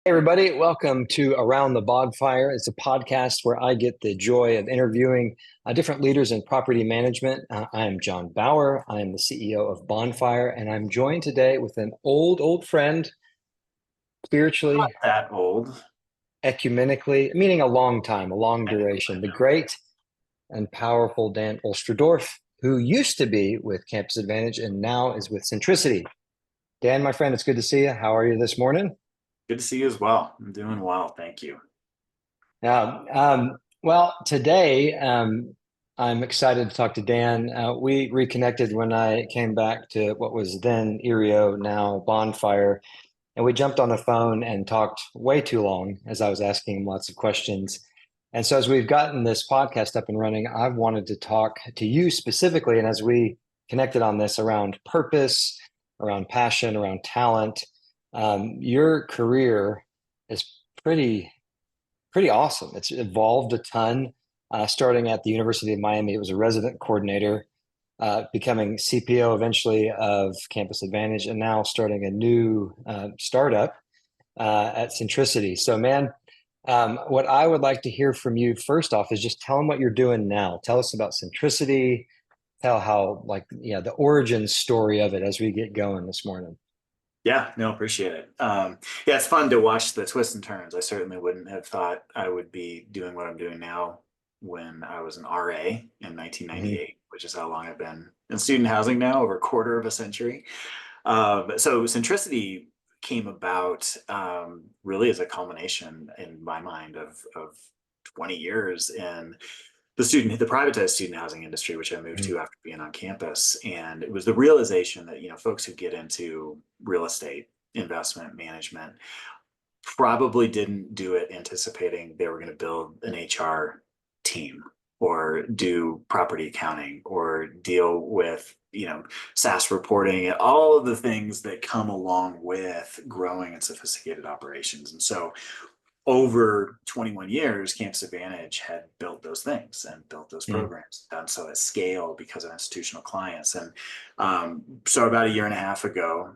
Hey everybody, welcome to Around the Bonfire. It's a podcast where I get the joy of interviewing different leaders in property management. I am John Bauer. I am the CEO of Bonfire, and I'm joined today with an old friend, spiritually, That old. ecumenically, meaning a long time, a long duration, the great and powerful Dan Oltersdorf, who used to be with Campus Advantage and now is with Centricity. Dan, my friend, it's good to see you. How are you this morning? Good to see you as well. I'm doing well, thank you. Well, today I'm excited to talk to Dan. We reconnected when I came back to what was then Erio, now Bonfire, and we jumped on the phone and talked way too long as I was asking him lots of questions. And so, as we've gotten this podcast up and running, I've wanted to talk to you specifically, and as we connected on this around purpose, around passion, around talent, your career is pretty awesome. It's evolved a ton. Starting at the University of Miami, it was a resident coordinator, becoming CPO eventually of Campus Advantage, and now starting a new startup at Centricity. So, man, what I would like to hear from you first off is just tell them what you're doing now. Tell us about Centricity. Tell how, the origin story of it as we get going this morning. Yeah, no, appreciate it. Yeah, it's fun to watch the twists and turns. I certainly wouldn't have thought I would be doing what I'm doing now when I was an RA in Mhm. 1998, which is how long I've been in student housing now, over a quarter of a century. So Centricity came about really as a culmination in my mind of 20 years in the privatized student housing industry, which I moved Mhm. to after being on campus. And it was the realization that, folks who get into real estate investment management probably didn't do it anticipating they were going to build an HR team or do property accounting or deal with, SaaS reporting, all of the things that come along with growing and sophisticated operations. And so over 21 years, Campus Advantage had built those things and built those Mhm. programs, done so at scale because of institutional clients. And so about a year and a half ago,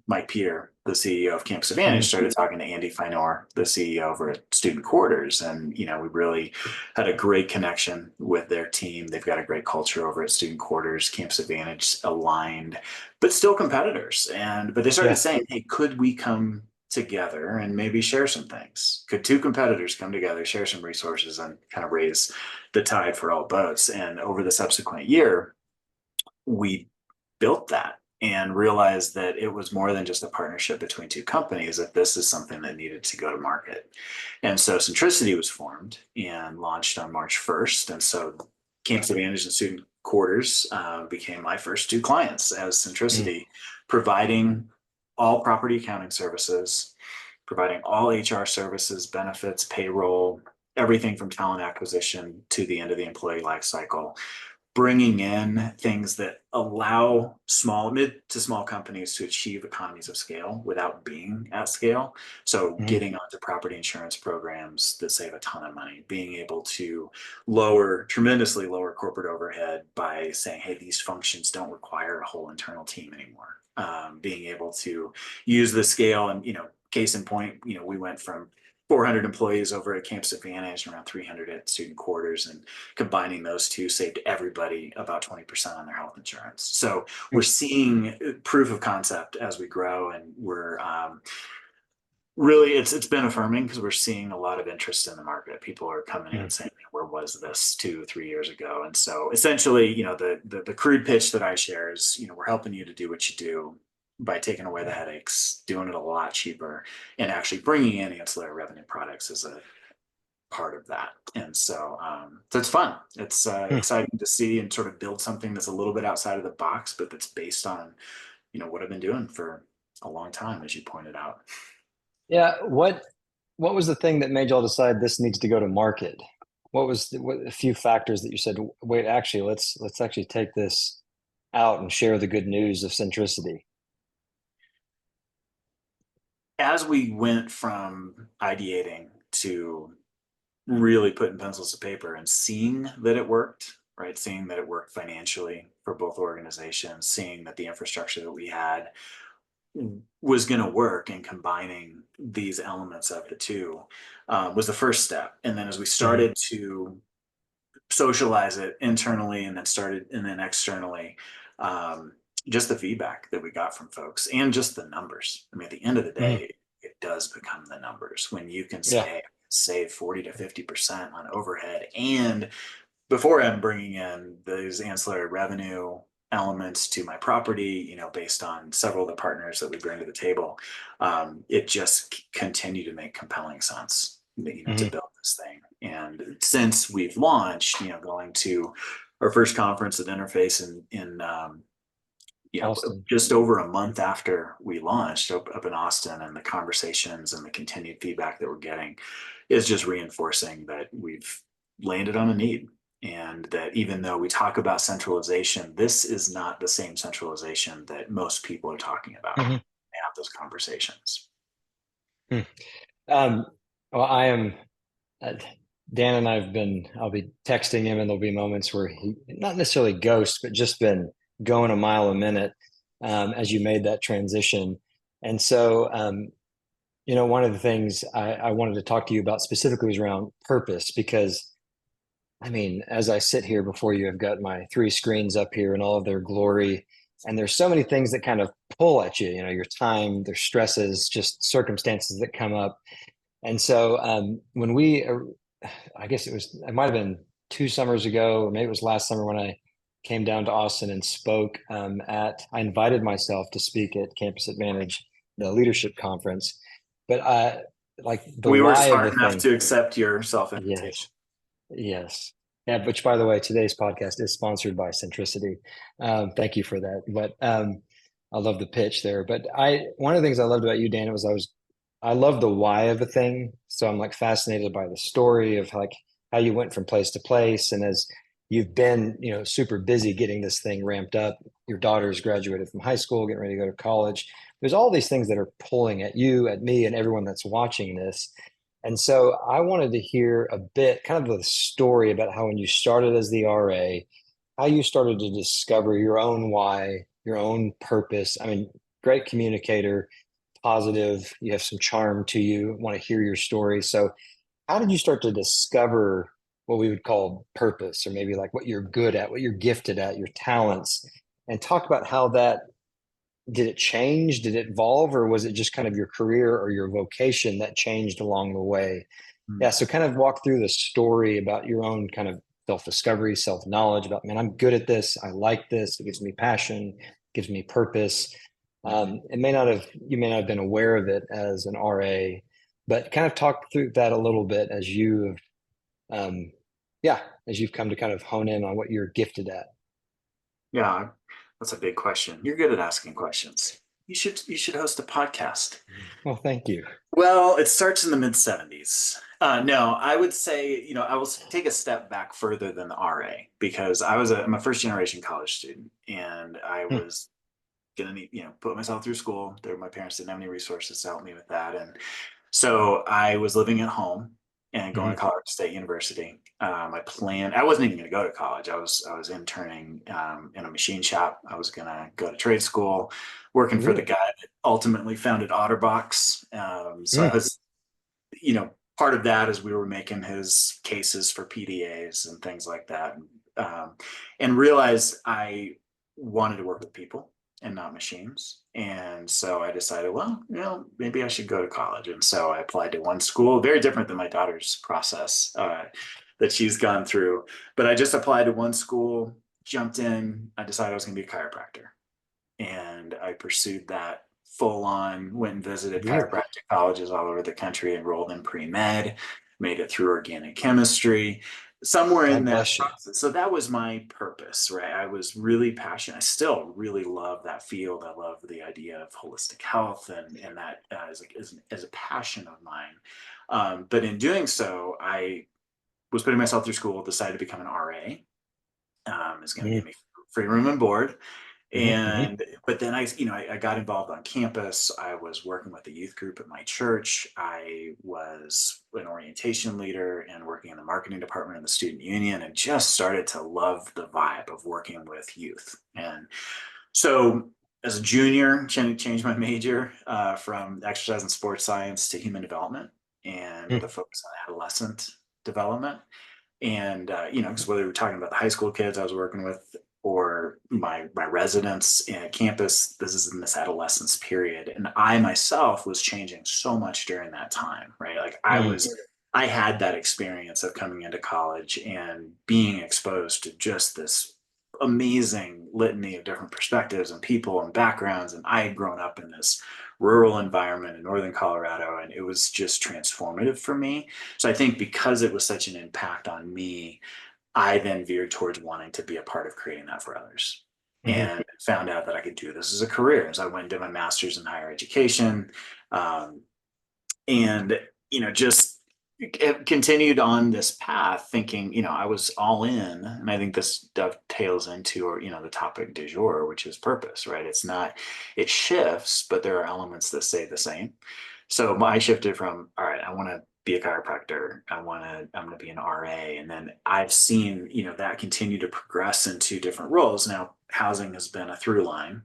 Mike Peter, the CEO of Campus Advantage, Mhm. started talking to Andy Feinor, the CEO over at Student Quarters. And, we really had a great connection with their team. They've got a great culture over at Student Quarters, Campus Advantage aligned, but still competitors. But they started Yeah. saying, hey, could we come together and maybe share some things? Could two competitors come together, share some resources, and kind of raise the tide for all boats? And over the subsequent year, we built that and realized that it was more than just a partnership between two companies, that this is something that needed to go to market. And so Centricity was formed and launched on March 1st. And so Campus Advantage and Student Quarters became my first two clients as Mhm. Centricity, providing all property accounting services, providing all HR services, benefits, payroll, everything from talent acquisition to the end of the employee life cycle, bringing in things that allow mid to small companies to achieve economies of scale without being at scale. So Mhm. getting onto property insurance programs that save a ton of money, being able to tremendously lower corporate overhead by saying, hey, these functions don't require a whole internal team anymore. Being able to use the scale and, case in point, we went from 400 employees over at Campus Advantage, around 300 at Student Quarters, and combining those two saved everybody about 20% on their health insurance. So we're seeing proof of concept as we grow, and we're really it's been affirming because we're seeing a lot of interest in the market. People are coming in Mhm. saying, where was this 2 3 years ago? And so essentially, the crude pitch that I share is, we're helping you to do what you do by taking away the headaches, doing it a lot cheaper, and actually bringing in ancillary revenue products as a part of that. And so it's fun. It's Mhm. exciting to see and sort of build something that's a little bit outside of the box, but that's based on, what I've been doing for a long time, as you pointed out. Yeah. What was the thing that made y'all decide this needs to go to market? What a few factors that you said, wait, actually, let's actually take this out and share the good news of centricity. As we went from ideating to really putting pencils to paper and seeing that it worked, right? Seeing that it worked financially for both organizations, seeing that the infrastructure that we had was going to work, and combining these elements of the two was the first step. And then as we Hmm. started to socialize it internally and then externally, um, just the feedback that we got from folks and just the numbers. I mean, at the end of the Hmm. day, it does become the numbers when you can say, Yeah. hey, save 40 to 50% on overhead. And before I'm bringing in those ancillary revenue elements to my property, based on several of the partners that we bring to the table, it just continued to make compelling sense, to Hmm. build this thing. And since we've launched, going to our first conference at Interface Austin. just over a month after we launched up in Austin, and the conversations and the continued feedback that we're getting is just reinforcing that we've landed on a need. And that even though we talk about centralization, this is not the same centralization that most people are talking about when Hmm. they have those conversations. Um, well, I am. Uh, Dan and I'll be texting him, and there'll be moments where he, not necessarily ghost, but just been going a mile a minute as you made that transition. And so, one of the things I wanted to talk to you about specifically was around purpose, because I mean, as I sit here before you, I've got my three screens up here in all of their glory. And there's so many things that kind of pull at you, your time, their stresses, just circumstances that come up. And so when I guess it might have been 2 summers ago, or maybe it was last summer when I came down to Austin and spoke I invited myself to speak at Campus Advantage, the leadership conference. But like the We were why of smart the enough thing, to accept your self yes, invitation. yes. Yeah, which by the way, today's podcast is sponsored by Centricity. Thank you for that. But I love the pitch there. But one of the things I loved about you, Dan, I love the why of a thing. So I'm like fascinated by the story of like how you went from place to place. And as you've been, super busy getting this thing ramped up, your daughter's graduated from high school, getting ready to go to college. There's all these things that are pulling at you, at me, and everyone that's watching this. And so I wanted to hear a bit, kind of the story about how when you started as the RA, how you started to discover your own why, your own purpose. I mean, great communicator, positive, you have some charm to you, want to hear your story. So how did you start to discover what we would call purpose, or maybe like what you're good at, what you're gifted at, your talents, and talk about how that did it change? Did it evolve, or was it just kind of your career or your vocation that changed along the way? Yeah. Hmm. So kind of walk through the story about your own kind of self-discovery, self-knowledge about, man, I'm good at this. I like this. It gives me passion, gives me purpose. You may not have been aware of it as an RA, but kind of talk through that a little bit as um, yeah, as you've come to kind of hone in on what you're gifted at. Yeah, that's a big question. You're good at asking questions. You should host a podcast. Well, thank you. Well, it starts in the mid 70s. No, I would say, I will take a step back further than the RA, because I'm a first generation college student, and I Hmm. was gonna need, put myself through school. My parents didn't have any resources to help me with that. And so I was living at home and going to Hmm. Colorado State University. I wasn't even going to go to college. I was interning in a machine shop. I was going to go to trade school, working for the Really? guy that ultimately founded Otterbox. So I Hmm. was, part of that is we were making his cases for PDAs and things like that, um, and realized I wanted to work with people and not machines. And so I decided, well, maybe I should go to college. And so I applied to one school, very different than my daughter's process that she's gone through. But I just applied to one school, jumped in. I decided I was going to be a chiropractor, and I pursued that full on, went and visited Really? chiropractic colleges all over the country, enrolled in pre-med, made it through organic chemistry, somewhere in God that bless you. process. So that was my purpose, right? I was really passionate. I still really love that field. I love the idea of holistic health, and that is a passion of mine. But in doing so, I was putting myself through school, decided to become an RA. Is going to give Hmm. me free room and board. Hmm. Hmm. But then I got involved on campus. I was working with the youth group at my church. I was an orientation leader and working in the marketing department in the student union, and just started to love the vibe of working with youth. And so as a junior, changed my major from exercise and sports science to human development, and with a focus on adolescent development. And because whether we're talking about the high school kids I was working with or my residents at campus, this is in this adolescence period, and I myself was changing so much during that time, right? Like Mm. I had that experience of coming into college and being exposed to just this amazing litany of different perspectives and people and backgrounds, and I had grown up in this rural environment in northern Colorado, and it was just transformative for me. So I think because it was such an impact on me, I then veered towards wanting to be a part of creating that for others, Hmm. and found out that I could do this as a career. As I went and did my master's in higher education, um, and just continued on this path thinking, I was all in. And I think this dovetails into, or the topic du jour, which is purpose, right? It's not, it shifts, but there are elements that stay the same. So I shifted from, all right, I want to be a chiropractor, I'm going to be an RA. And then I've seen that continue to progress into different roles. Now housing has been a through line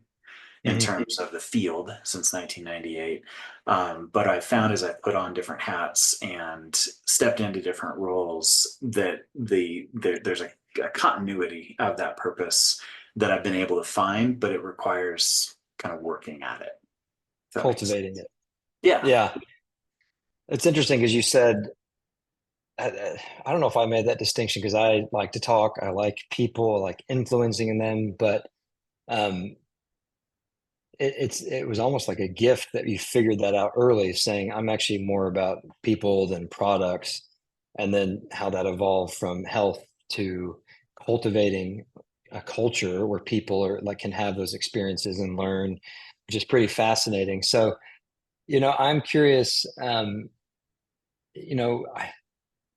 in Hmm. terms of the field since 1998. But I found as I put on different hats and stepped into different roles that there's a continuity of that purpose that I've been able to find, but it requires kind of working at it. If that makes sense. Cultivating it. Yeah. Yeah. It's interesting because you said, I don't know if I made that distinction because I like to talk, I like people, I like influencing in them, but um, it was almost like a gift that you figured that out early, saying I'm actually more about people than products, and then how that evolved from health to cultivating a culture where people are like can have those experiences and learn, which is pretty fascinating. So, I'm curious.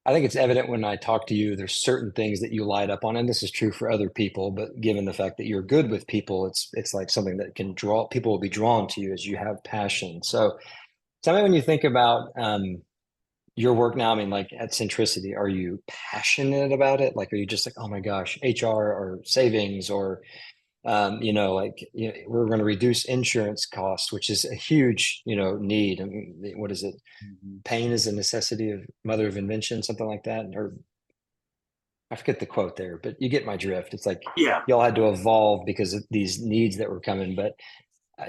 I think it's evident when I talk to you, there's certain things that you light up on, and this is true for other people, but given the fact that you're good with people, it's like something that can draw people will be drawn to you as you have passion. So tell me when you think about your work now, I mean, like at Centricity, are you passionate about it? Like, are you just like, oh my gosh, HR or savings or we're going to reduce insurance costs, which is a huge, need. I mean, what is it? Mhm. Pain is a necessity of mother of invention, something like that. Or I forget the quote there, but you get my drift. It's like Yeah. y'all had to evolve because of these needs that were coming, but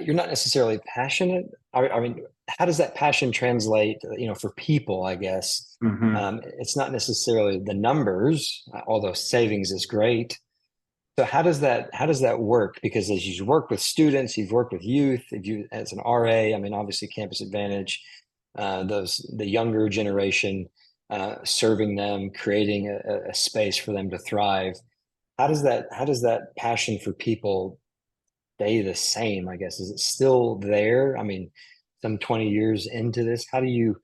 you're not necessarily passionate. I mean, how does that passion translate, for people, I guess? Hmm. It's not necessarily the numbers, although savings is great. So how does that work? Because as you work with students, you've worked with youth, if you as an RA, I mean, obviously Campus Advantage, the younger generation, serving them, creating a space for them to thrive. How does that passion for people stay the same? I guess is it still there? I mean, some 20 years into this, how do you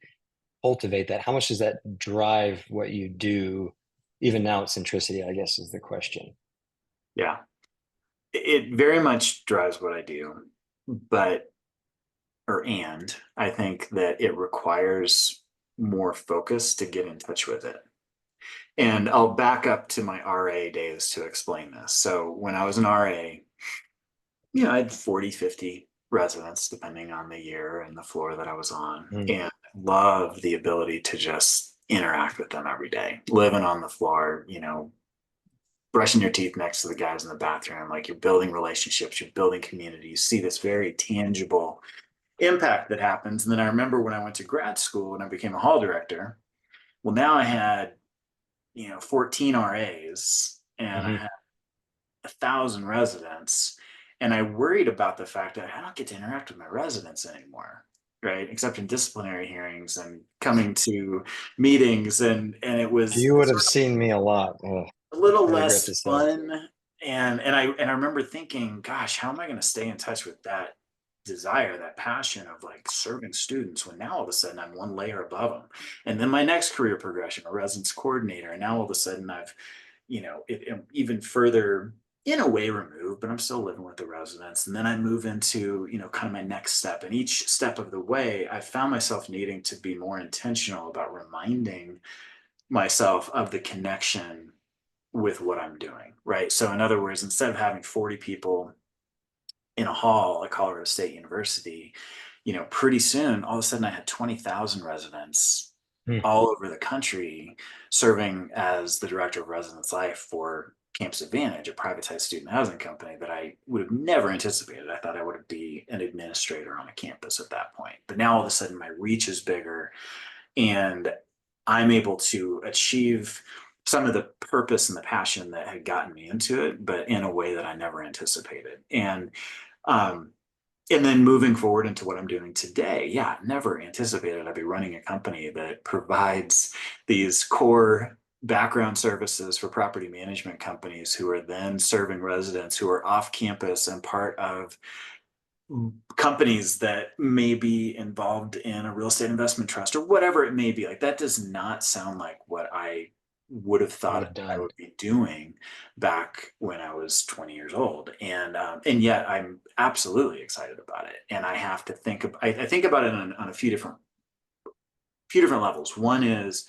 cultivate that? How much does that drive what you do? Even now, at Centricity, I guess is the question. Yeah. It very much drives what I do, but and I think that it requires more focus to get in touch with it. And I'll back up to my RA days to explain this. So when I was an RA, I had 40, 50 residents, depending on the year and the floor that I was on, Mm. and loved the ability to just interact with them every day, living on the floor, brushing your teeth next to the guys in the bathroom. Like you're building relationships, you're building community. You see this very tangible impact that happens. And then I remember when I went to grad school and I became a hall director. Well, now I had 14 RAs and I Hmm. had 1,000 residents, and I worried about the fact that I don't get to interact with my residents anymore, right? Except in disciplinary hearings and coming to meetings, and it was You would have seen me a lot. Oh, a little I regret less to say. fun. And I remember thinking, gosh, how am I going to stay in touch with that desire, that passion of like serving students when now all of a sudden I'm one layer above them. And then my next career progression, a residence coordinator, and now all of a sudden I've, even further in a way removed, but I'm still living with the residents. And then I move into, kind of my next step. And each step of the way, I found myself needing to be more intentional about reminding myself of the connection with what I'm doing, right? So in other words, instead of having 40 people in a hall at Colorado State University, pretty soon, all of a sudden I had 20,000 residents Mm. all over the country serving as the director of residence life for Campus Advantage, a privatized student housing company that I would have never anticipated. I thought I would be an administrator on a campus at that point. But now all of a sudden my reach is bigger and I'm able to achieve some of the purpose and the passion that had gotten me into it, but in a way that I never anticipated. Um, and then moving forward into what I'm doing today, yeah, never anticipated I'd be running a company that provides these core background services for property management companies who are then serving residents who are off campus and part of companies that may be involved in a real estate investment trust or whatever it may be. Like that does not sound like what I would have Would thought have I done. would be doing back when I was 20 years old. And yet I'm absolutely excited about it. And I have to think I think about it on a few different levels. One is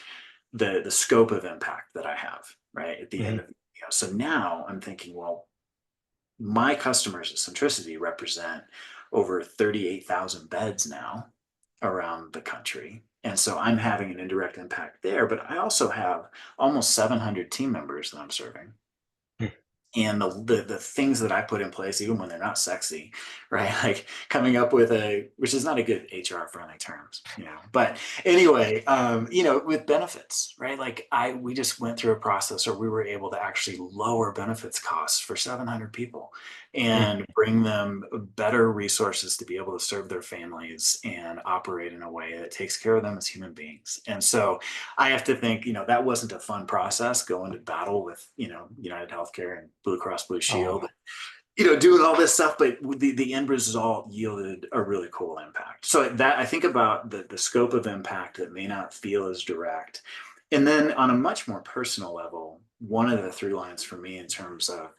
the scope of impact that I have, right? At the end Hmm. of, so now I'm thinking, well, my customers at Centricity represent over 38,000 beds now around the country. And so I'm having an indirect impact there, but I also have almost 700 team members that I'm serving and the things that I put in place, even when they're not sexy, right? Like coming up with which is not a good HR friendly terms, but anyway, with benefits, right? Like we just went through a process where we were able to actually lower benefits costs for 700 people and bring them better resources to be able to serve their families and operate in a way that takes care of them as human beings. And so I have to think, that wasn't a fun process going to battle with, United Healthcare and Blue Cross Blue Shield, Oh, doing all this stuff, but the end result yielded a really cool impact. So that I think about the scope of impact that may not feel as direct. And then on a much more personal level, one of the through lines for me in terms of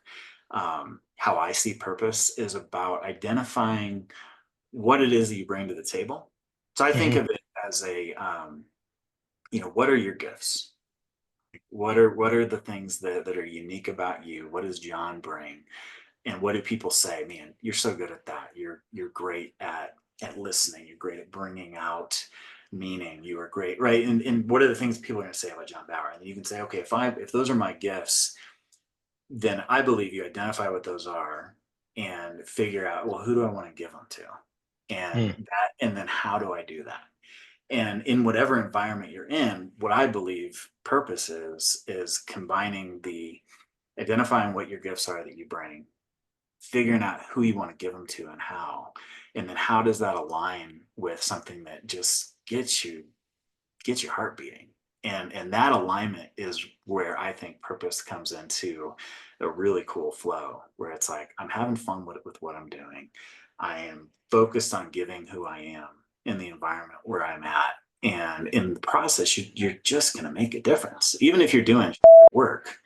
how I see purpose is about identifying what it is that you bring to the table. So I think hmm. of it as what are your gifts? What are the things that are unique about you? What does John bring? And what do people say? Man, you're so good at that. You're great at listening. You're great at bringing out meaning. You are great, right? And what are the things people are going to say about John Bauer? And you can say, okay, if those are my gifts, then I believe you identify what those are and figure out, well, who do I want to give them to? And then how do I do that? And in whatever environment you're in, what I believe purpose is combining the identifying what your gifts are that you bring, figuring out who you want to give them to and how, and then how does that align with something that just gets your heart beating. And that alignment is where I think purpose comes into a really cool flow where it's like I'm having fun with what I'm doing. I am focused on giving who I am in the environment where I'm at. And in the process, you're just going to make a difference. Even if you're doing work,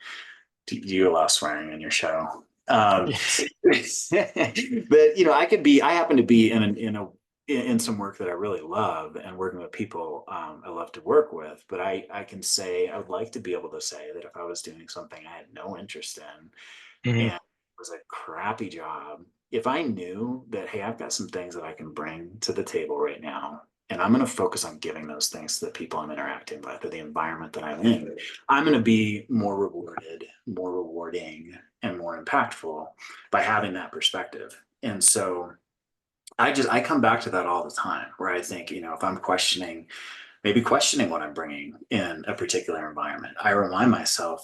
do you allow swearing in your show? Yes. But I happen to be in some work that I really love and working with people I love to work with. But I can say I would like to be able to say that if I was doing something I had no interest in Hmm. and it was a crappy job, if I knew that, hey, I've got some things that I can bring to the table right now, and I'm going to focus on giving those things to the people I'm interacting with or the environment that I'm in, I'm going to be more rewarded, more rewarding, and more impactful by having that perspective. And so I come back to that all the time where I think, if I'm maybe questioning what I'm bringing in a particular environment, I remind myself,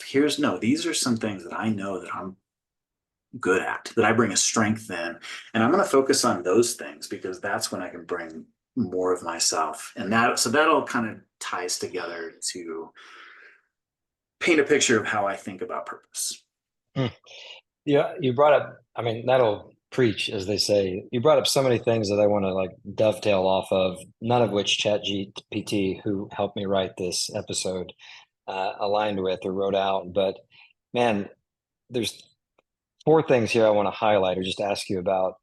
these are some things that I know that I'm good at, that I bring a strength in. And I'm going to focus on those things because that's when I can bring more of myself. So that all kind of ties together to paint a picture of how I think about purpose. Yeah, you brought up, I mean, that'll preach, as they say. You brought up so many things that I want to like dovetail off of, none of which ChatGPT, who helped me write this episode, aligned with or wrote out. But man, there's four things here I want to highlight or just ask you about.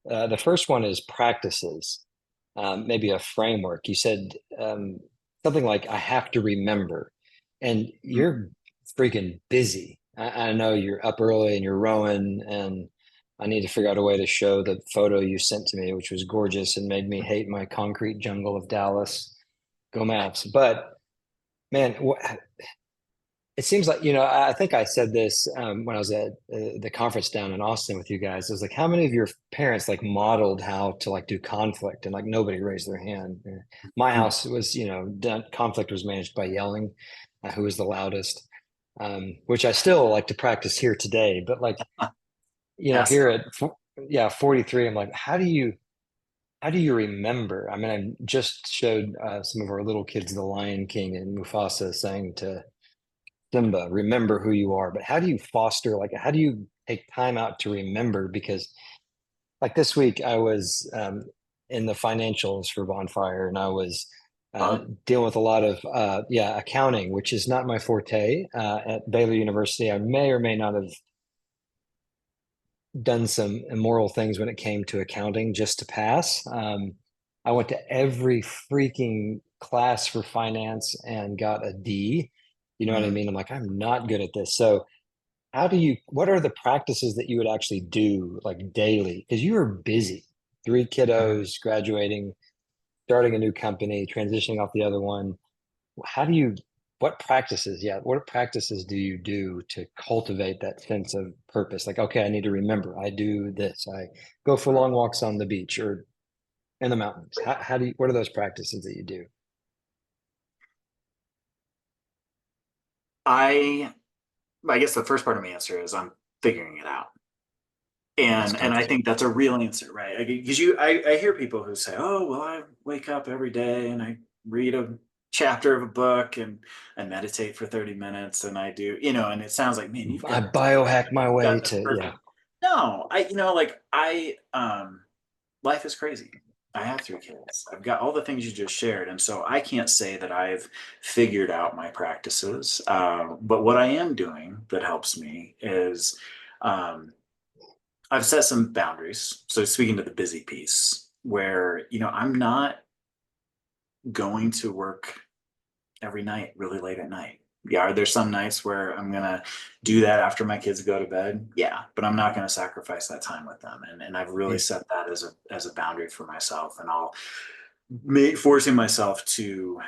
The first one is practices, maybe a framework. You said something like, I have to remember, and Mm. you're freaking busy. I know you're up early and you're rowing and I need to figure out a way to show the photo you sent to me, which was gorgeous and made me hate my concrete jungle of Dallas. Go Maps. But man, it seems like, I think I said this when I was at the conference down in Austin with you guys. It was like, how many of your parents like modeled how to like do conflict and like nobody raised their hand? My house was, done, conflict was managed by yelling, who was the loudest, which I still like to practice here today. But like, Yes. here at, yeah, 43, I'm like, how do you remember? I mean, I just showed some of our little kids The Lion King and Mufasa saying to Simba, remember who you are. But how do you foster, like, how do you take time out to remember? Because, like, this week I was in the financials for Bonfire and I was Fun. dealing with a lot of, accounting, which is not my forte at Baylor University. I may or may not have done some immoral things when it came to accounting just to pass. I went to every freaking class for finance and got a D. You know what I Mm. mean? I'm like, I'm not good at this. So what are the practices that you would actually do like daily? Because you were busy, three kiddos, graduating, starting a new company, transitioning off the other one. How do you, what practices do you do to cultivate that sense of purpose? Like, okay, I need to remember I do this. I go for long walks on the beach or in the mountains. What are those practices that you do? I I guess the first part of my answer is I'm figuring it out. That's And I comforting. think that's a real answer, right? Because I hear people who say, "Oh, well, I wake up every day and I read a chapter of a book and I meditate for 30 minutes and I do, and it sounds like, man, I biohack my you've way got this to, yeah. perfect." No, life is crazy. I have three kids. I've got all the things you just shared, and so I can't say that I've figured out my practices. But what I am doing that helps me is. Um, I've set some boundaries. So speaking to the busy piece, where I'm not going to work every night really late at night. Yeah, are there some nights where I'm gonna do that after my kids go to bed? Yeah, but I'm not gonna sacrifice that time with them. And I've really Mm, set that as a boundary for myself. And I'll forcing myself to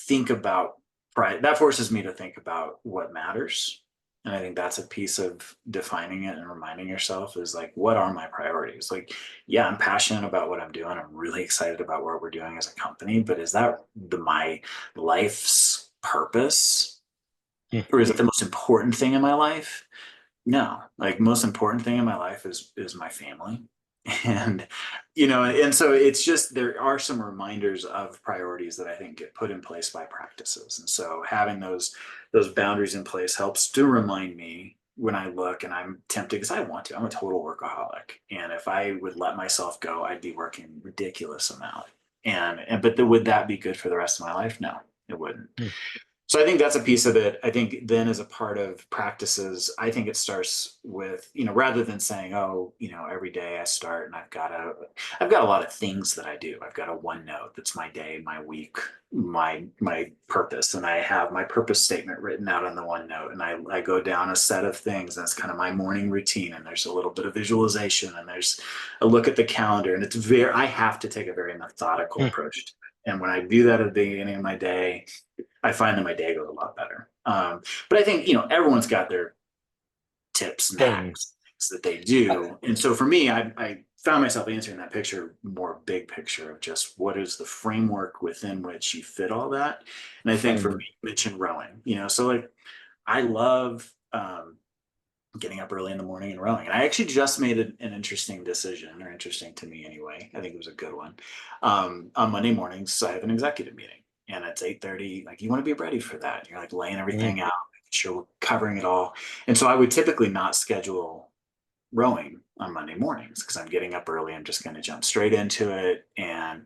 think about pride. That forces me to think about what matters. And I think that's a piece of defining it and reminding yourself is like, what are my priorities? Like, yeah, I'm passionate about what I'm doing. I'm really excited about what we're doing as a company, but is that my life's purpose? mm, Or is it the most important thing in my life? No, like most important thing in my life is my family. And and so it's just there are some reminders of priorities that I think get put in place by practices. And so having those boundaries in place helps to remind me when I look and I'm tempted because I want to. I'm a total workaholic. And if I would let myself go, I'd be working ridiculous amount. And but would that be good for the rest of my life? No, it wouldn't. mm. So I think that's a piece of it. I think then as a part of practices, I think it starts with, rather than saying, oh, every day I start and I've got a lot of things that I do. I've got a OneNote that's my day, my week, my purpose. And I have my purpose statement written out on the OneNote. And I go down a set of things. That's kind of my morning routine. And there's a little bit of visualization and there's a look at the calendar. And I have to take a very methodical Mm. approach to it. And when I do that at the beginning of my day, I find that my day goes a lot better. But I think everyone's got their tips and hacks Things. things that they I, do, and so for me, I found myself answering that picture more big picture of just what is the framework within which you fit all that. And I think for me, framework. you mentioned rowing, so like I love getting up early in the morning and rowing. And I actually just made an interesting decision, or interesting to me anyway. I think it was a good one. On Monday mornings, I have an executive meeting, and it's 8:30. Like you want to be ready for that. You're like laying Mm, everything out, making sure we're covering it all. And so I would typically not schedule rowing on Monday mornings because I'm getting up early. I'm just going to jump straight into it. And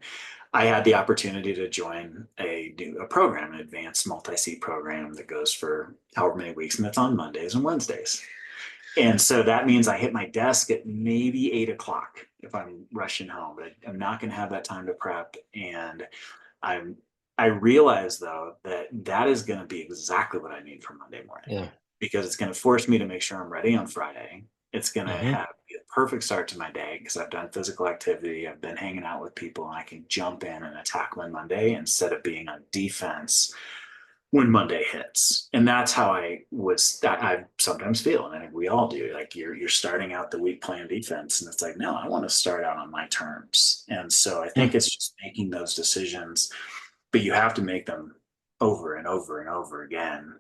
I had the opportunity to join a program, an advanced multi-seat program that goes for however many weeks, and that's on Mondays and Wednesdays. And so that means I hit my desk at maybe 8 o'clock if I'm rushing home, but I'm not going to have that time to prep. And I'm, I realize though that that is going to be exactly what I need for Monday morning yeah. because it's going to force me to make sure I'm ready on Friday. It's going to Hmm. have be a perfect start to my day because I've done physical activity. I've been hanging out with people, and I can jump in and attack my Monday instead of being on defense when Monday hits. And that's how I sometimes feel. And I think we all do. Like you're starting out the week playing defense. And it's like, no, I want to start out on my terms. And so I think it's just making those decisions, but you have to make them over and over and over again.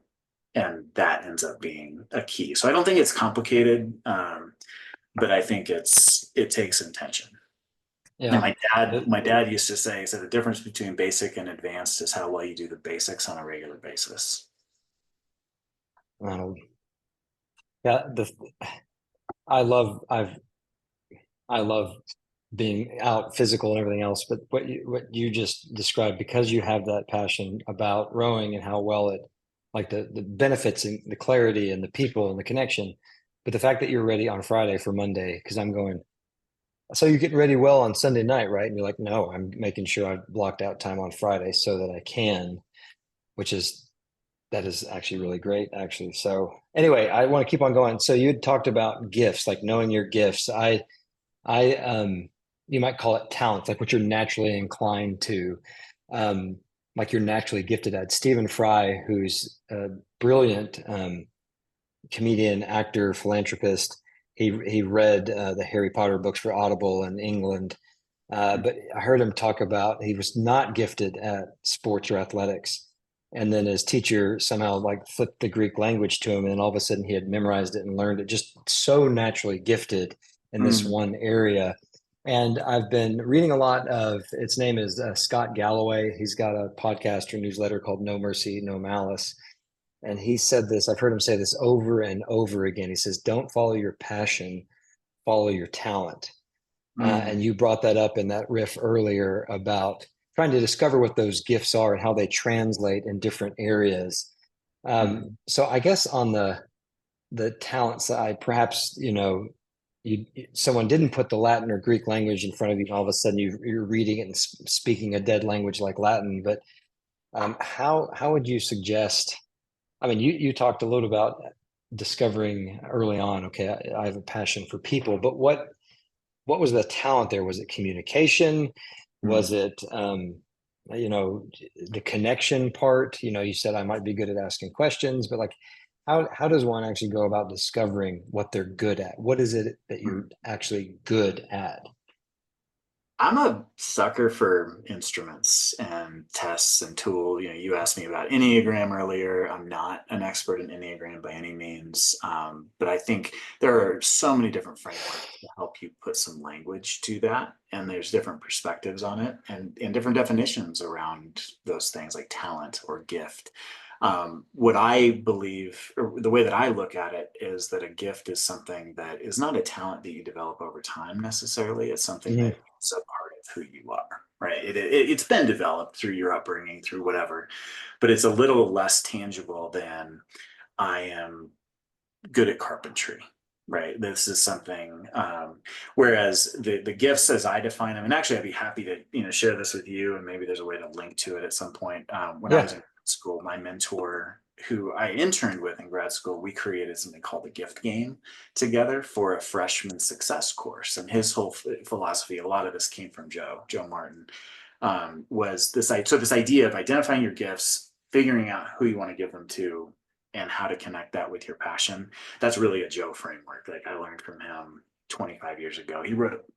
And that ends up being a key. So I don't think it's complicated, but I think it takes intention. And Yeah. my dad used to say, so the difference between basic and advanced is how well you do the basics on a regular basis. Um, yeah. I love, I love being out physical and everything else, but what you just described, because you have that passion about rowing and how well it, like the benefits and the clarity and the people and the connection, but the fact that you're ready on Friday for Monday, because I'm going, so you're getting ready well on Sunday night, right? And you're like, no, I'm making sure I've blocked out time on Friday so that I can, which is that is actually really great, actually. So anyway, I want to keep on going. So you had talked about gifts, like knowing your gifts. I you might call it talents, like what you're naturally inclined to, um, like you're naturally gifted at. Stephen Fry, who's a brilliant comedian, actor, philanthropist, he read the Harry Potter books for Audible in England. But I heard him talk about he was not gifted at sports or athletics. And then his teacher somehow like flipped the Greek language to him, and all of a sudden he had memorized it and learned it, just so naturally gifted in this Mm, one area. And I've been reading a lot of, its name is Scott Galloway. He's got a podcast or newsletter called No Mercy, No Malice. And he said this, I've heard him say this over and over again. He says, don't follow your passion, follow your talent. mm, And you brought that up in that riff earlier about trying to discover what those gifts are and how they translate in different areas. mm. So I guess on the talent side, perhaps you someone didn't put the Latin or Greek language in front of you, and all of a sudden you're reading it and speaking a dead language like Latin. But how would you suggest? I mean, you talked a little about discovering early on. Okay, I have a passion for people, but what was the talent there? Was it communication? Was Mm. it you know, the connection part? You said I might be good at asking questions, but like how does one actually go about discovering what they're good at? What is it that you're Mm. actually good at? I'm a sucker for instruments and tests and tools. You asked me about Enneagram earlier. I'm not an expert in Enneagram by any means, but I think there are so many different frameworks to help you put some language to that. And there's different perspectives on it and different definitions around those things like talent or gift. What I believe, or the way that I look at it, is that a gift is something that is not a talent that you develop over time necessarily. It's something Mhm. that is a part of who you are, right? It's been developed through your upbringing, through whatever, but it's a little less tangible than I am good at carpentry. Right. This is something, whereas the gifts as I define them, and actually I'd be happy to, share this with you, and maybe there's a way to link to it at some point. When I Yeah. was in school, my mentor who I interned with in grad school, we created something called the gift game together for a freshman success course. And his whole philosophy, a lot of this came from Joe Martin, was this idea of identifying your gifts, figuring out who you want to give them to, and how to connect that with your passion. That's really a Joe framework. Like I learned from him 25 years ago.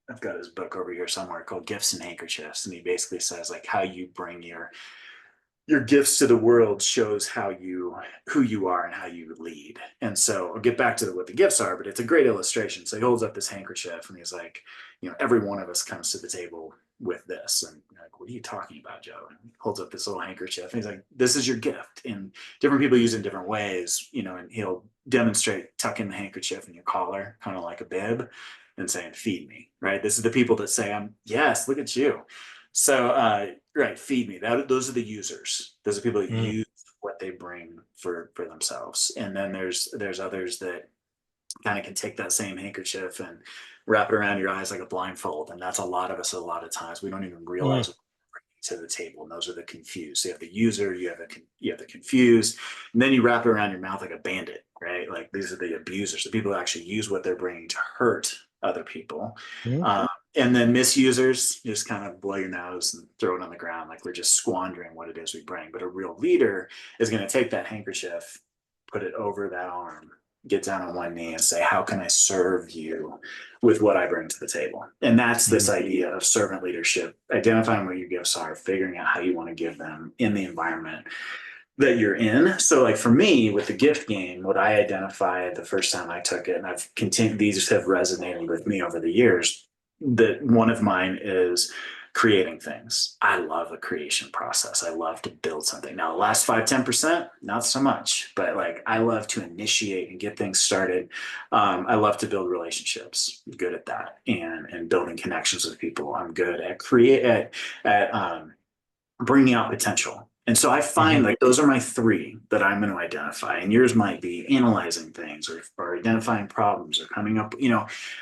I've got his book over here somewhere called Gifts and Handkerchiefs. And he basically says like how you bring your gifts to the world shows who you are and how you lead. And so I'll get back to what the gifts are, but it's a great illustration. So he holds up this handkerchief and he's like, every one of us comes to the table with this. And you're like, what are you talking about, Joe? And he holds up this little handkerchief and he's like, this is your gift. And different people use it in different ways, and he'll demonstrate tucking the handkerchief in your collar, kind of like a bib, and saying, feed me, right? This is the people that say, yes, look at you. So, right, feed me. Those are the users. Those are people that Mm. use what they bring for themselves. And then there's others that kind of can take that same handkerchief and wrap it around your eyes like a blindfold. And that's a lot of us. A lot of times we don't even Mm. realize to the table, and those are the confused. So you have the user, you have the confused, and then you wrap it around your mouth like a bandit, right? Like these are the abusers, the people who actually use what they're bringing to hurt other people. Mhm. And then misusers just kind of blow your nose and throw it on the ground like we're just squandering what it is we bring. But a real leader is going to take that handkerchief, put it over that arm, get down on one knee and say, how can I serve you with what I bring to the table? And that's this idea of servant leadership, identifying what your gifts are, figuring out how you want to give them in the environment that you're in. So like for me with the gift game, what I identified the first time I took it, and I've continued, these have resonated with me over the years, that one of mine is creating things. I love the creation process. I love to build something. Now the last 5-10%, not so much, but like I love to initiate and get things started. I love to build relationships. I'm good at that, and building connections with people. I'm good at bringing out potential. And so I find Mhm. like those are my three that I'm going to identify. And yours might be analyzing things, or identifying problems, or coming up,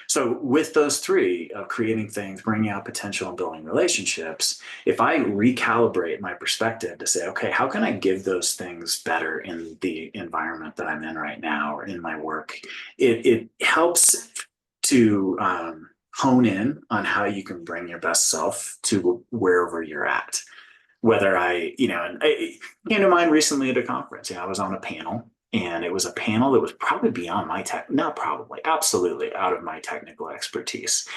So with those three of creating things, bringing out potential, and building relationships, if I recalibrate my perspective to say, okay, how can I give those things better in the environment that I'm in right now or in my work? It helps to hone in on how you can bring your best self to wherever you're at. Whether and it came to mind recently at a conference. I was on a panel, and it was a panel that was probably beyond my not probably, absolutely out of my technical expertise.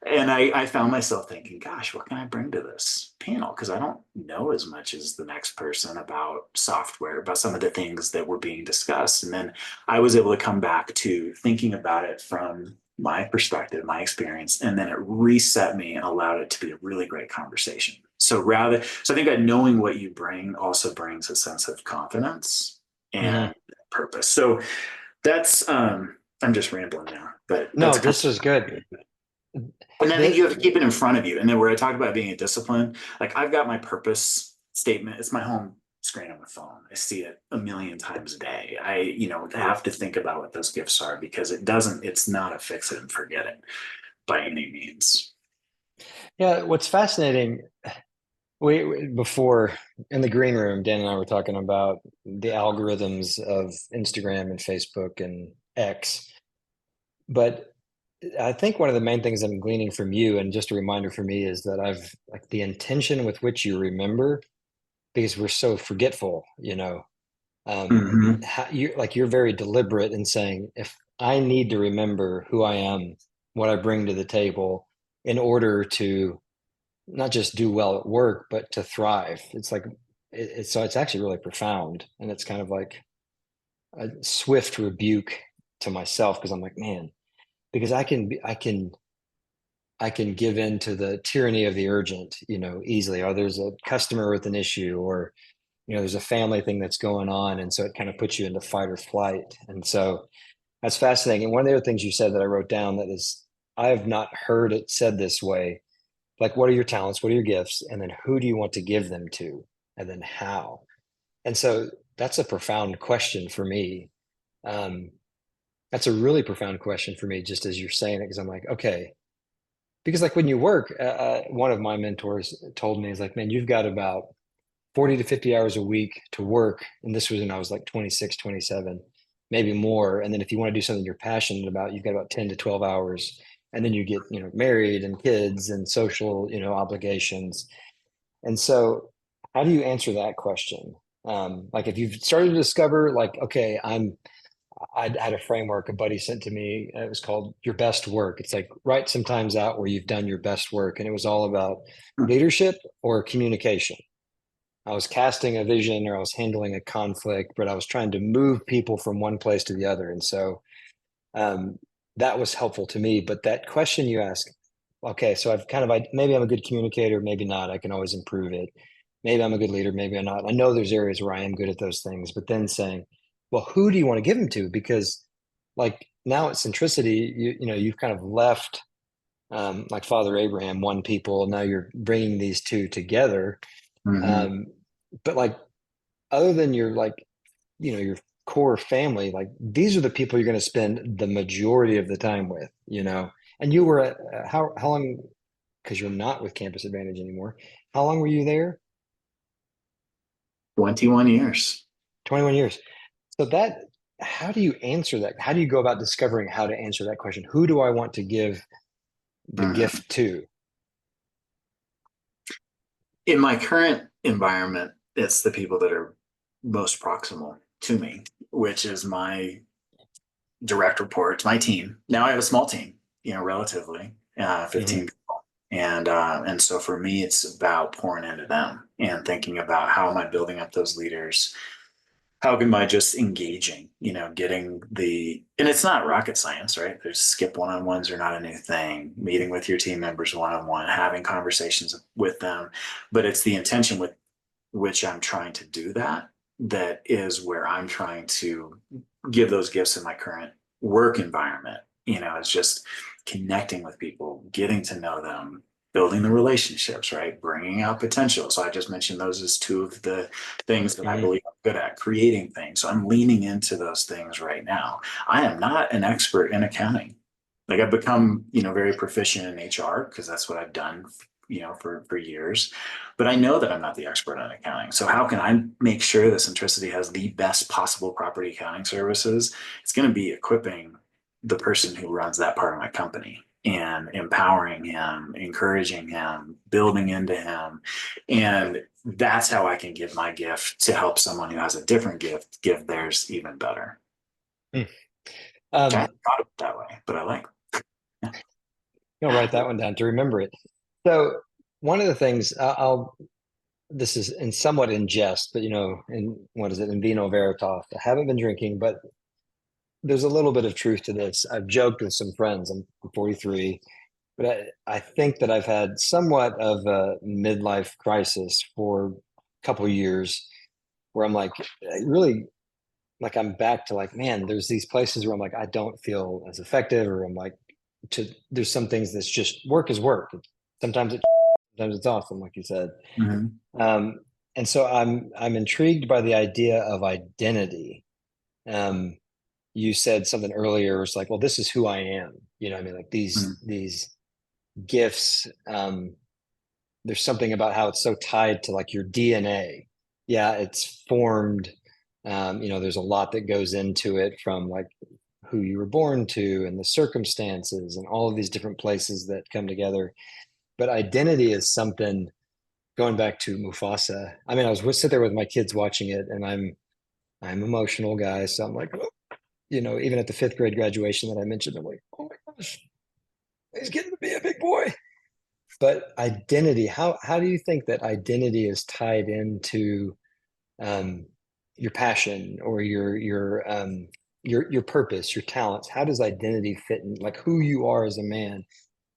And I found myself thinking, gosh, what can I bring to this panel? Because I don't know as much as the next person about software, about some of the things that were being discussed. And then I was able to come back to thinking about it from my perspective, my experience, and then it reset me and allowed it to be a really great conversation. So I think that knowing what you bring also brings a sense of confidence Mhm. and purpose. So that's I'm just rambling now, but No, that's kind this was good. of, and I think you have to The keep it in front of you. And then where I talk about being a discipline, like I've got my purpose statement. It's my home screen on my phone. I see it a million times a day. I have to think about what those gifts are, because it's not a fix it and forget it by any means. Yeah, what's fascinating, before in the green room, Dan and I were talking about the algorithms of Instagram and Facebook and X. But I think one of the main things I'm gleaning from you, and just a reminder for me, is that I've like the intention with which you remember, because we're so forgetful, Mhm. you're very deliberate in saying, if I need to remember who I am, what I bring to the table in order to not just do well at work, but to thrive. It's like so it's actually really profound, and it's kind of like a swift rebuke to myself, because I'm like, man, because I can give in to the tyranny of the urgent, easily. Or there's a customer with an issue, or there's a family thing that's going on, and so it kind of puts you into fight or flight. And so that's fascinating. And one of the other things you said that I wrote down, that is, I have not heard it said this way. Like, what are your talents? What are your gifts? And then who do you want to give them to? And then how? And so that's a profound question for me. Um, that's a really profound question for me, just as you're saying it, because I'm like, okay, because like when you work, one of my mentors told me, is like, man, you've got about 40 to 50 hours a week to work. And this was when I was like 26, 27, maybe more. And then if you want to do something you're passionate about, you've got about 10 to 12 hours. And then you get, married and kids and social, obligations. And so how do you answer that question? Like if you've started to discover like, okay, I had a framework a buddy sent to me. It was called Your Best Work. It's like, write some times out where you've done your best work. And it was all about leadership or communication. I was casting a vision, or I was handling a conflict, but I was trying to move people from one place to the other. And so um, that was helpful to me. But that question you ask, okay, so maybe I'm a good communicator, maybe not. I can always improve it. Maybe I'm a good leader, maybe I'm not. I know there's areas where I am good at those things, but then saying, well, who do you want to give them to? Because like now at Centricity, you've kind of left, like Father Abraham, one people. Now you're bringing these two together. Mhm. Um, but like, other than your core family, like these are the people you're going to spend the majority of the time with. And you were at how long, because you're not with Campus Advantage anymore, How long were you there? 21 years. 21 years. So that, how do you answer that? How do you go about discovering how to answer that question? Who do I want to give the Mhm. gift to? In my current environment, it's the people that are most proximal to me, which is my direct reports, my team. Now I have a small team, relatively, 15 Hmm. people. And so for me, it's about pouring into them and thinking about how am I building up those leaders? How am I just engaging, getting and it's not rocket science, right? There's skip one-on-ones are not a new thing, meeting with your team members one-on-one, having conversations with them, but it's the intention with which I'm trying to do that, that is where I'm trying to give those gifts in my current work environment. It's just connecting with people, getting to know them, building the relationships, right? Bringing out potential. So I just mentioned those as two of the things that I Hmm. believe I'm good at, creating things. So I'm leaning into those things right now. I am not an expert in accounting. Like I've become, very proficient in HR because that's what I've done, for years. But I know that I'm not the expert on accounting. So how can I make sure that Centricity has the best possible property accounting services? It's going to be equipping the person who runs that part of my company and empowering him, encouraging him, building into him. And that's how I can give my gift to help someone who has a different gift give theirs even better. Which I Um, haven't thought of it that way, but I like. I'll write that one down to remember it. So one of the things this is in somewhat in jest, but in what is it, in vino veritas. I haven't been drinking, but there's a little bit of truth to this. I've joked with some friends. I'm 43, but I think that I've had somewhat of a midlife crisis for a couple of years where I'm like, really, like I'm back to like, man, there's these places where I'm like, I don't feel as effective, or I'm like, there's some things that's just work is work. Sometimes sometimes it's awesome, like you said. Mhm. Um, and so I'm intrigued by the idea of identity. Um, you said something earlier. It's like, well, this is who I am. I mean, like Mhm. these gifts. There's something about how it's so tied to like your DNA. Yeah, it's formed. There's a lot that goes into it from like who you were born to and the circumstances and all of these different places that come together. But identity is something going back to Mufasa. I mean, I was sit there with my kids watching it, and I'm emotional guy, so I'm like, oh, even at the fifth grade graduation that I mentioned, I'm like, oh my gosh, he's getting to be a big boy. But identity, how do you think that identity is tied into um, your passion or your purpose, your talents? How does identity fit in, like who you are as a man?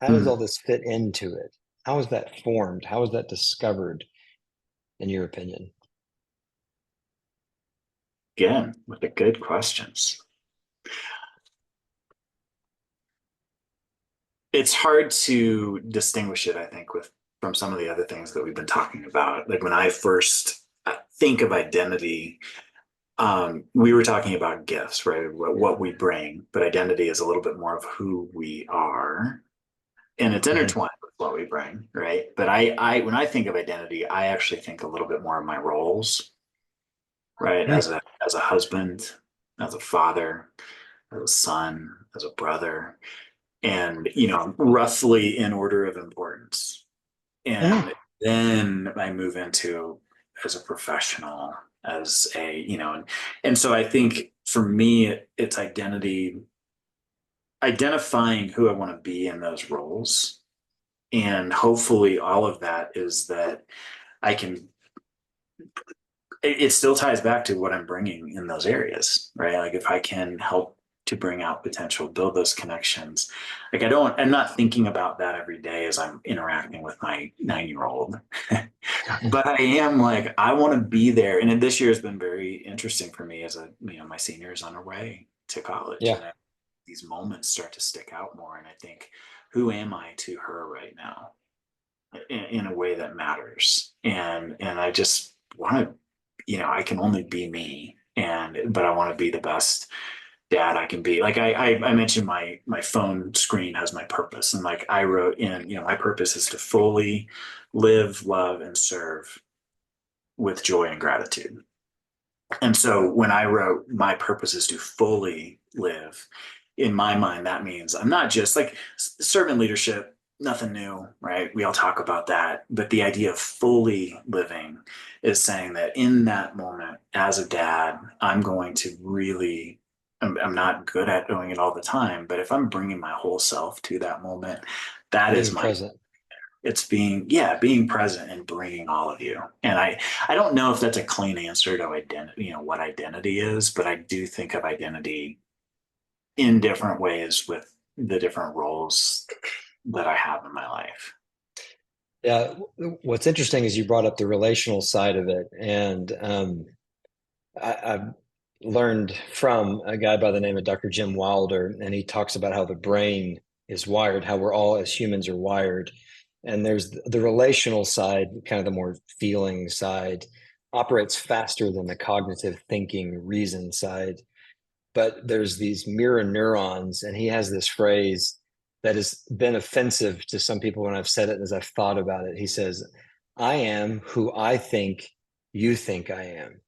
How does Mhm. all this fit into it? How is that formed? How is that discovered, in your opinion? Again, with the good questions. It's hard to distinguish it, I think, with from some of the other things that we've been talking about. Like when I first think of identity, we were talking about gifts, right? What we bring, but identity is a little bit more of who we are, and it's Mhm. intertwined with what we bring, right? But when I think of identity, I actually think a little bit more of my roles, right? Mm. As a husband, as a father, as a son, as a brother, and roughly in order of importance. Mm. And then I move into as a professional, as and so I think for me, it's identifying who I want to be in those roles. And hopefully all of that is that I can, it still ties back to what I'm bringing in those areas, right? Like if I can help to bring out potential, build those connections. Like I'm not thinking about that every day as I'm interacting with my 9-year old. But I am like, I want to be there. And this year has been very interesting for me as my senior is on her way to college. Yeah. And these moments start to stick out more. And I think, who am I to her right now in a way that matters? And I just want to, I can only be me. But I want to be the best dad I can be. Like I mentioned my phone screen has my purpose. And like I wrote in, my purpose is to fully live, love, and serve with joy and gratitude. And so when I wrote my purpose is to fully live, in my mind, that means I'm not just like servant leadership, nothing new, right? We all talk about that. But the idea of fully living is saying that in that moment, as a dad, I'm going to really, I'm not good at doing it all the time, but if I'm bringing my whole self to that moment, that is Being my, present. it's being, yeah, being present and bringing all of you. And I don't know if that's a clean answer to identity, what identity is, but I do think of identity in different ways with the different roles that I have in my life. Yeah, what's interesting is you brought up the relational side of it, and I've learned from a guy by the name of Dr. Jim Wilder, and he talks about how the brain is wired, how we're all as humans are wired. And there's the relational side, kind of the more feeling side, operates faster than the cognitive thinking reason side. But there's these mirror neurons, and he has this phrase that has been offensive to some people when I've said it and as I've thought about it. He says, I am who I think you think I am.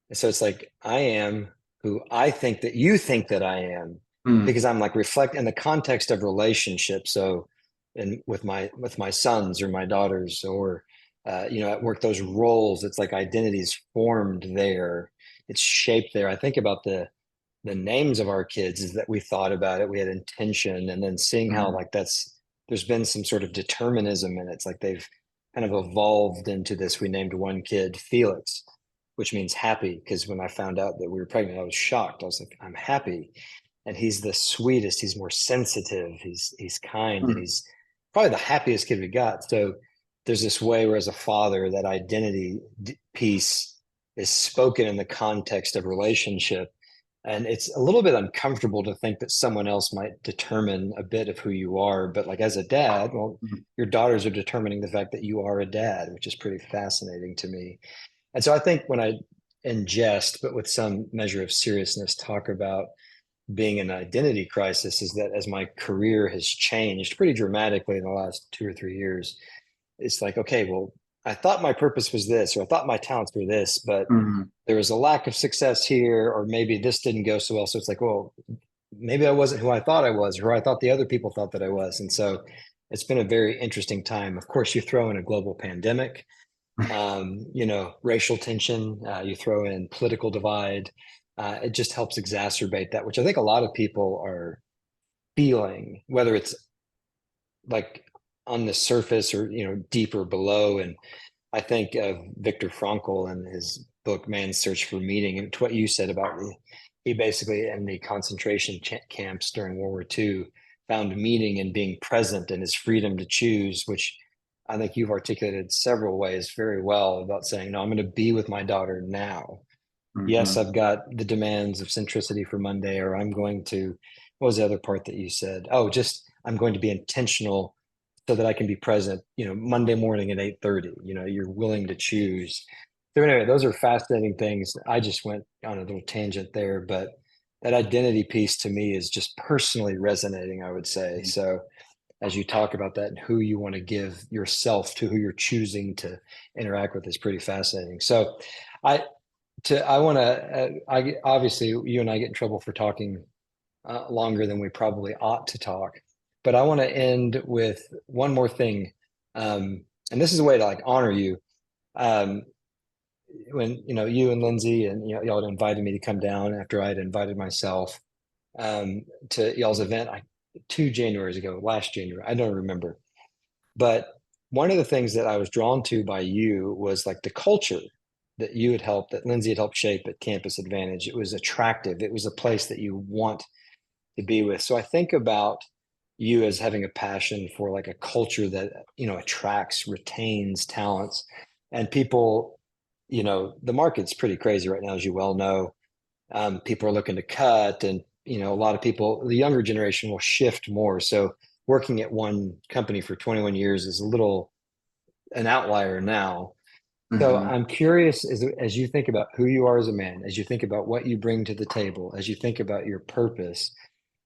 And so it's like, I am who I think that you think that I am, Mm, because I'm like reflect in the context of relationship. So, and with my sons or my daughters, or at work, those roles, it's like identity is formed there. It's shaped there. I think about the names of our kids is that we thought about it, we had intention, and then seeing how mm, like there's been some sort of determinism in it. It's like they've kind of evolved into this. We named one kid Felix, which means happy, because when I found out that we were pregnant, I was shocked. I was like, I'm happy. And he's the sweetest, he's more sensitive, he's kind, and mm, he's probably the happiest kid we got. So there's this way where as a father, that identity piece is spoken in the context of relationship, and it's a little bit uncomfortable to think that someone else might determine a bit of who you are. But like as a dad, well, mm, your daughters are determining the fact that you are a dad, which is pretty fascinating to me. And so I think when I ingest, but with some measure of seriousness, talk about being an identity crisis, is that as my career has changed pretty dramatically in the last 2 or 3 years, it's like, okay, well, I thought my purpose was this, or I thought my talents were this, but mm, there was a lack of success here, or maybe this didn't go so well. So it's like, well, maybe I wasn't who I thought I was, or I thought the other people thought that I was. And so it's been a very interesting time. Of course, you throw in a global pandemic, racial tension, you throw in political divide. It just helps exacerbate that, which I think a lot of people are feeling, whether it's like on the surface or, deeper below. And I think of Viktor Frankl and his book Man's Search for Meaning, and to what you said about he basically in the concentration camps during World War II found meaning in being present and his freedom to choose, which I think you've articulated several ways very well about saying, no, I'm going to be with my daughter now. Yes, mhm. I've got the demands of centricity for Monday, or I'm going to, what was the other part that you said? Oh, just I'm going to be intentional so that I can be present, Monday morning at 8:30. You're willing to choose. So anyway, those are fascinating things. I just went on a little tangent there, but that identity piece to me is just personally resonating, I would say. So as you talk about that and who you want to give yourself to, who you're choosing to interact with, is pretty fascinating. So I I want to, I obviously you and I get in trouble for talking longer than we probably ought to talk, but I want to end with one more thing. And this is a way to like honor you. Um, when, you and Lindsay and, y'all had invited me to come down after I had invited myself to y'all's event 2 Januaries ago, last January, I don't remember. But one of the things that I was drawn to by you was like the culture that you had helped, that Lindsay had helped shape at Campus Advantage. It was attractive. It was a place that you want to be with. So I think about you as having a passion for like a culture that, attracts, retains talents, and people, the market's pretty crazy right now, as you well know. People are looking to cut, and, a lot of people, the younger generation will shift more. So working at one company for 21 years is a little an outlier now. So Hmm. I'm curious as you think about who you are as a man, as you think about what you bring to the table, as you think about your purpose,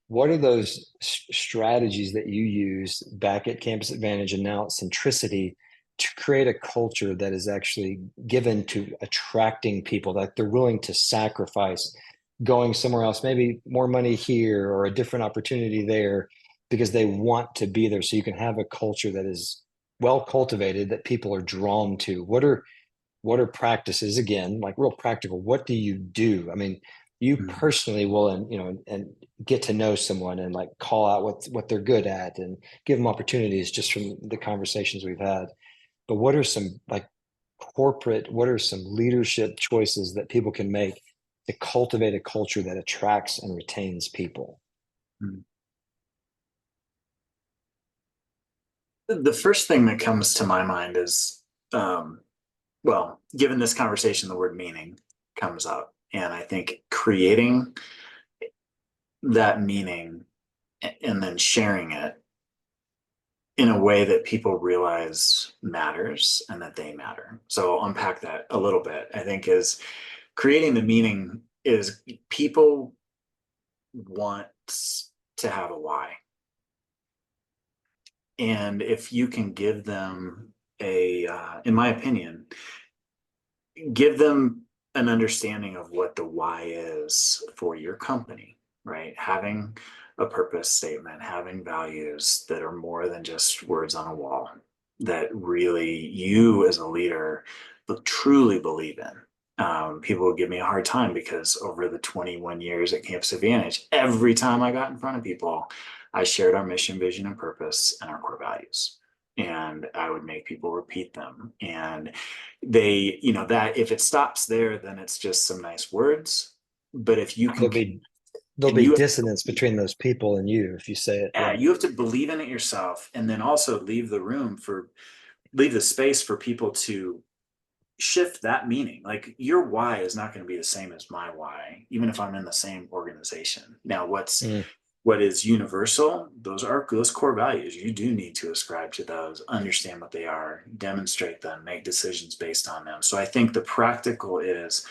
what are those strategies that you use back at Campus Advantage and now at Centricity to create a culture that is actually given to attracting people, that they're willing to sacrifice going somewhere else, maybe more money here or a different opportunity there, because they want to be there. So you can have a culture that is well cultivated, that people are drawn to. What are practices, again, like real practical? What do you do? I mean, you personally will, and and get to know someone and like call out what they're good at and give them opportunities just from the conversations we've had. But what are some like what are some leadership choices that people can make to cultivate a culture that attracts and retains people? Hmm. The first thing that comes to my mind is, well, given this conversation, the word meaning comes up. And I think creating that meaning and then sharing it in a way that people realize matters and that they matter. So I'll unpack that a little bit. I think is creating the meaning is people want to have a why. And if you can give them in my opinion, give them an understanding of what the why is for your company, right? Having a purpose statement, having values that are more than just words on a wall, that really you as a leader truly believe in. People would give me a hard time because over the 21 years at Campus Advantage, every time I got in front of people, I shared our mission, vision, and purpose and our core values. And I would make people repeat them. And that if it stops there, then it's just some nice words. But if you There'll can, be there'll and be you have dissonance between those people and you if you say it right. you have to believe in it yourself, and then also leave the space for people to shift that meaning. Like your why is not going to be the same as my why, even if I'm in the same organization. Now, Mm. what is universal, those core values. You do need to ascribe to those, understand what they are, demonstrate them, make decisions based on them. So I think the practical is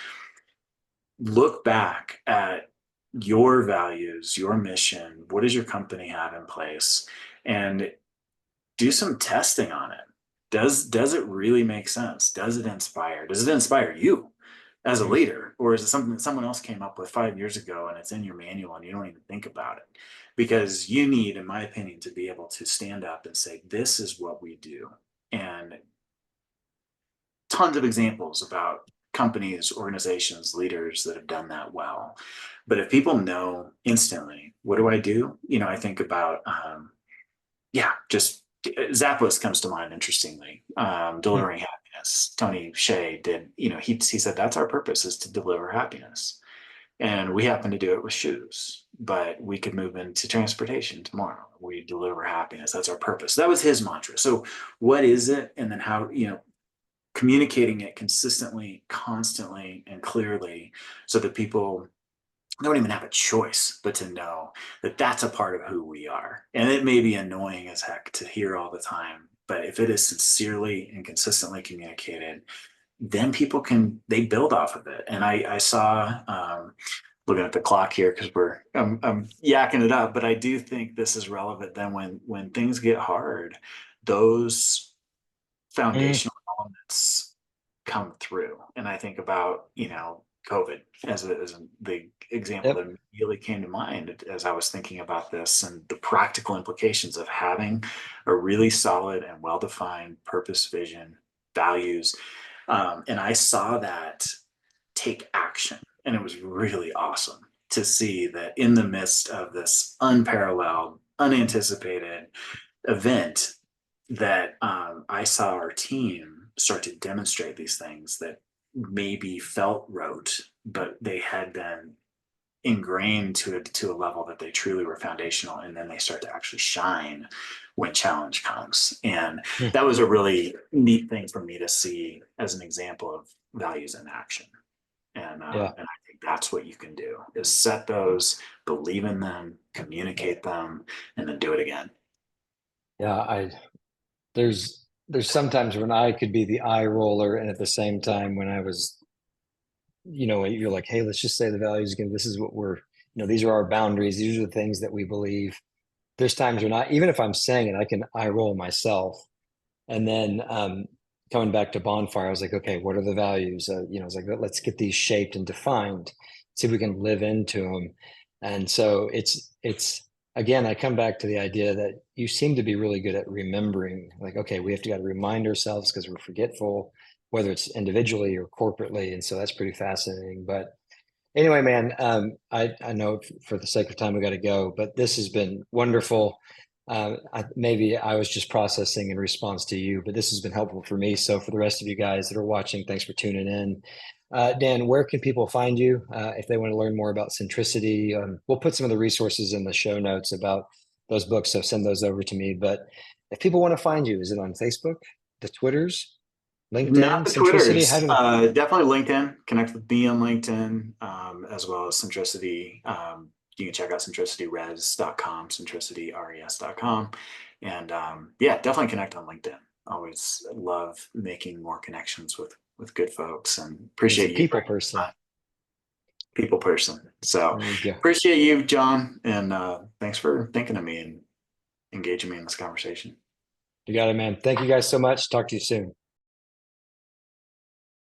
look back at your values, your mission, what does your company have in place, and do some testing on it. Does it really make sense? Does it inspire? Does it inspire you as a Mm. leader? Or is it something that someone else came up with 5 years ago and it's in your manual and you don't even think about it? Because you need, in my opinion, to be able to stand up and say, this is what we do. And tons of examples about companies, organizations, leaders that have done that well. But if people know instantly, what do I do? I think about, just Zappos comes to mind, interestingly, Mm. delivering happiness. Tony Shea did, he said, that's our purpose, is to deliver happiness. And we happen to do it with shoes, but we could move into transportation tomorrow. We deliver happiness. That's our purpose. That was his mantra. So what is it? And then how, communicating it consistently, constantly, and clearly so that people don't even have a choice but to know that that's a part of who we are. And it may be annoying as heck to hear all the time, but if it is sincerely and consistently communicated, then they build off of it. And I saw, looking at the clock here because I'm yakking it up, but I do think this is relevant. Then when things get hard, those Mm. foundational elements come through. And I think about, COVID as the example that Yep. immediately came to mind as I was thinking about this and the practical implications of having a really solid and well-defined purpose, vision, values. And I saw that take action. And it was really awesome to see that in the midst of this unparalleled, unanticipated event, that I saw our team start to demonstrate these things that maybe felt rote, but they had been ingrained to a level that they truly were foundational, and then they start to actually shine when challenge comes. And Mm. that was a really neat thing for me to see as an example of values in action. Yeah. And I think that's what you can do is set those, believe in them, communicate them, and then do it again. Yeah. There's there's sometimes when I could be the eye roller, and at the same time when I was, you're like, hey, let's just say the values again. This is what these are our boundaries. These are the things that we believe. There's times when even if I'm saying it, I can eye roll myself. And then coming back to Bonfire, I was like, okay, what are the values? I was like, let's get these shaped and defined, see if we can live into them. And so it's again, I come back to the idea that you seem to be really good at remembering, like, okay, we have to got to remind ourselves because we're forgetful, whether it's individually or corporately. And so that's pretty fascinating. But anyway, man, I know for the sake of time we got to go, but this has been wonderful. Maybe I was just processing in response to you, but this has been helpful for me. So for the rest of you guys that are watching, thanks for tuning in. Dan, where can people find you if they want to learn more about centricity? We'll put some of the resources in the show notes about those books, so send those over to me. But if people want to find you, is it on Facebook, the Twitters, Not LinkedIn, the Centricity? How Twitters. do Definitely LinkedIn. Connect with me on LinkedIn, as well as Centricity. You can check out centricityres.com, centricityres.com. And yeah, definitely connect on LinkedIn. Always love making more connections with good folks, and He's a appreciate you people bringing person. people person. So There you go. appreciate you, John, and thanks for thinking of me and engaging me in this conversation. You got it, man. Thank you guys so much. Talk to you soon.